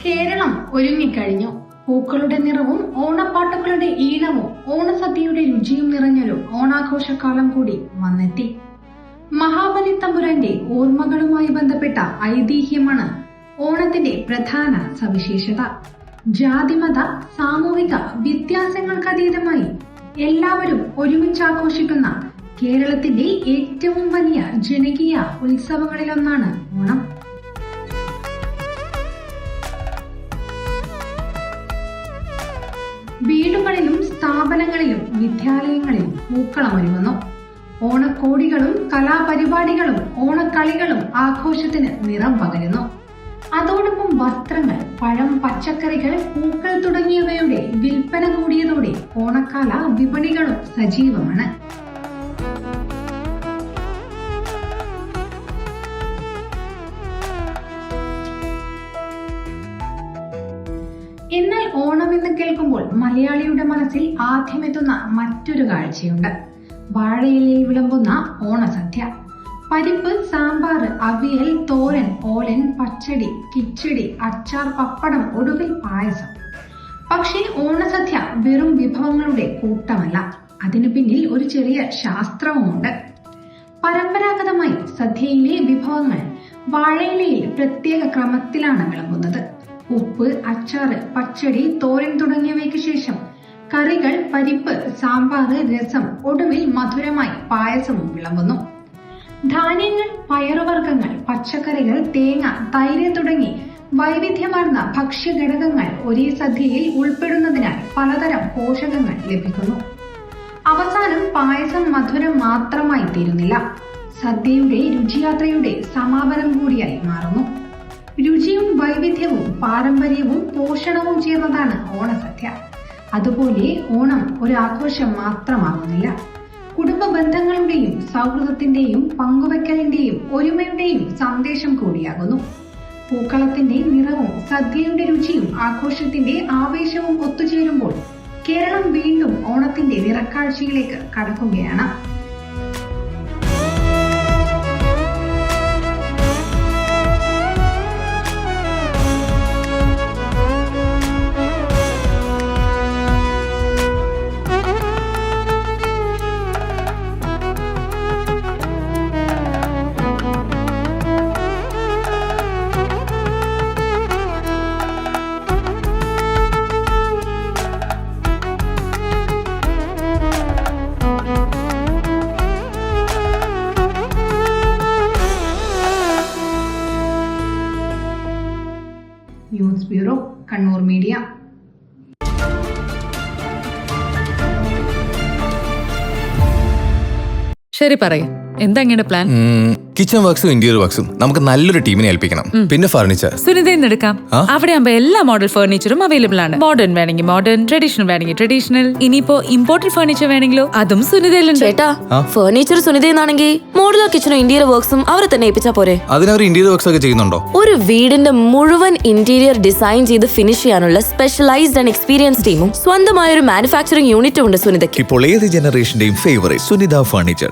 കേരളം ഒരുങ്ങിക്കഴിഞ്ഞു. പൂക്കളുടെ നിറവും ഓണപ്പാട്ടുകളുടെ ഈണവും ഓണസദ്യയുടെ രുചിയും നിറഞ്ഞൊരു ഓണാഘോഷക്കാലം കൂടി വന്നെത്തി. മഹാബലി തമ്പുരാന്റെ ഓർമ്മകളുമായി ബന്ധപ്പെട്ട ഐതിഹ്യമാണ് ഓണത്തിന്റെ പ്രധാന സവിശേഷത. ജാതിമത സാമൂഹിക വ്യത്യാസങ്ങൾക്കതീതമായി എല്ലാവരും ഒരുമിച്ചാഘോഷിക്കുന്ന കേരളത്തിന്റെ ഏറ്റവും വലിയ ജനകീയ ഉത്സവങ്ങളിലൊന്നാണ് ഓണം. വീടുകളിലും സ്ഥാപനങ്ങളിലും വിദ്യാലയങ്ങളിലും പൂക്കളമൊരുങ്ങുന്നു. ഓണക്കോടികളും കലാപരിപാടികളും ഓണക്കളികളും ആഘോഷത്തിന് നിറം പകരുന്നു. അതോടൊപ്പം വസ്ത്രങ്ങൾ, പഴം, പച്ചക്കറികൾ, പൂക്കൾ തുടങ്ങിയവയുടെ വിൽപ്പന കൂടിയതോടെ ഓണക്കാല വിപണികളും സജീവമാണ്. എന്നാൽ ഓണം എന്ന് കേൾക്കുമ്പോൾ മലയാളിയുടെ മനസ്സിൽ ആദ്യമെത്തുന്ന മറ്റൊരു കാഴ്ചയുണ്ട്. വാഴയിലയിൽ വിളമ്പുന്ന ഓണസദ്യ. പരിപ്പ്, സാമ്പാർ, അവിയൽ, തോരൻ, ഓലൻ, പച്ചടി, കിച്ചടി, അച്ചാർ, പപ്പടം, ഒടുവിൽ പായസം. പക്ഷേ ഓണസദ്യ വെറും വിഭവങ്ങളുടെ കൂട്ടമല്ല. അതിനു പിന്നിൽ ഒരു ചെറിയ ശാസ്ത്രവുമുണ്ട്. പരമ്പരാഗതമായി സദ്യയിലെ വിഭവങ്ങൾ വാഴയിലയിൽ പ്രത്യേക ക്രമത്തിലാണ് വിളമ്പുന്നത്. ഉപ്പ്, അച്ചാറ്, പച്ചടി, തോരൻ തുടങ്ങിയവയ്ക്ക് ശേഷം കറികൾ, പരിപ്പ്, സാമ്പാർ, രസം, ഒടുവിൽ മധുരമായി പായസവും വിളമ്പുന്നു. ധാന്യങ്ങൾ, പയറുവർഗ്ഗങ്ങൾ, പച്ചക്കറികൾ, തേങ്ങ, തൈര് തുടങ്ങി വൈവിധ്യമാർന്ന ഭക്ഷ്യഘടകങ്ങൾ ഒരേ സദ്യയിൽ ഉൾപ്പെടുന്നതിനാൽ പലതരം പോഷകങ്ങൾ ലഭിക്കുന്നു. അവസാനം പായസം മധുരം മാത്രമായി തീരുന്നില്ല, സദ്യയുടെ രുചിയാത്രയുടെ സമാപനം കൂടിയായി മാറുന്നു. രുചിയും വൈവിധ്യവും പാരമ്പര്യവും പോഷണവും ചേർന്നതാണ് ഓണസദ്യ. അതുപോലെ ഓണം ഒരു ആഘോഷം മാത്രമാകുന്നില്ല, കുടുംബ ബന്ധങ്ങളുടെയും സൗഹൃദത്തിന്റെയും പങ്കുവയ്ക്കലിന്റെയും ഒരുമയുടെയും സന്ദേശം കൂടിയാകുന്നു. പൂക്കളത്തിന്റെ നിറവും സദ്യയുടെ രുചിയും ആഘോഷത്തിന്റെ ആവേശവും ഒത്തുചേരുമ്പോൾ കേരളം വീണ്ടും ഓണത്തിന്റെ നിറക്കാഴ്ചയിലേക്ക് കടക്കുകയാണ്. News bureau, Kannur media. ശരി, പറയ്, എന്താ ഇങ്ങനെ പ്ലാൻ? കിച്ചൺ വർക്ക്സും ഇന്റീരിയർ വർക്ക്സും നമുക്ക് നല്ലൊരു ടീമിനെ ഏൽപ്പിക്കണം. പിന്നെ ഫർണിച്ചർ സുനിതയിൽ നിന്ന് എടുക്കാം. അവിടെ ആകുമ്പോ എല്ലാ മോഡൽ ഫർണിച്ചറും അവൈലബിൾ ആണ്. മോഡേൺ വേണമെങ്കിൽ മോഡേൺ, ട്രഡീഷണൽ വേണമെങ്കിൽ ട്രഡീഷണൽ. ഇനിയിപ്പോ ഇമ്പോർട്ടഡ് ഫർണിച്ചർ വേണമെങ്കിലോ അതും സുനിതയിലുണ്ട്. ചേട്ടാ, ഫർണിച്ചർ സുനിതയെന്നാണെങ്കിൽ മോഡുലർ കിച്ചണും ഇന്റീരിയർ വർക്ക്സും അവരെ തന്നെ ഏൽപ്പിച്ചാ പോരെ? അതിനവർ ഇന്റീരിയർ വർക്ക്സ് ഒക്കെ ചെയ്യുന്നുണ്ടോ? ഒരു വീടിന്റെ മുഴുവൻ ഇന്റീരിയർ ഡിസൈൻ ചെയ്ത് ഫിനിഷ് ചെയ്യാനുള്ള സ്പെഷ്യലൈസ്ഡ് ആൻഡ് എക്സ്പീരിയൻസ് ടീമും സ്വന്തമായ ഒരു മാനുഫാക്ചറിംഗ് യൂണിറ്റും ഉണ്ട് സുനിതയ്ക്ക്. ഇപ്പോൾ ഏത് ജനറേഷന്റെയും ഫേവറേറ്റ് സുനിത ഫർണിച്ചർ,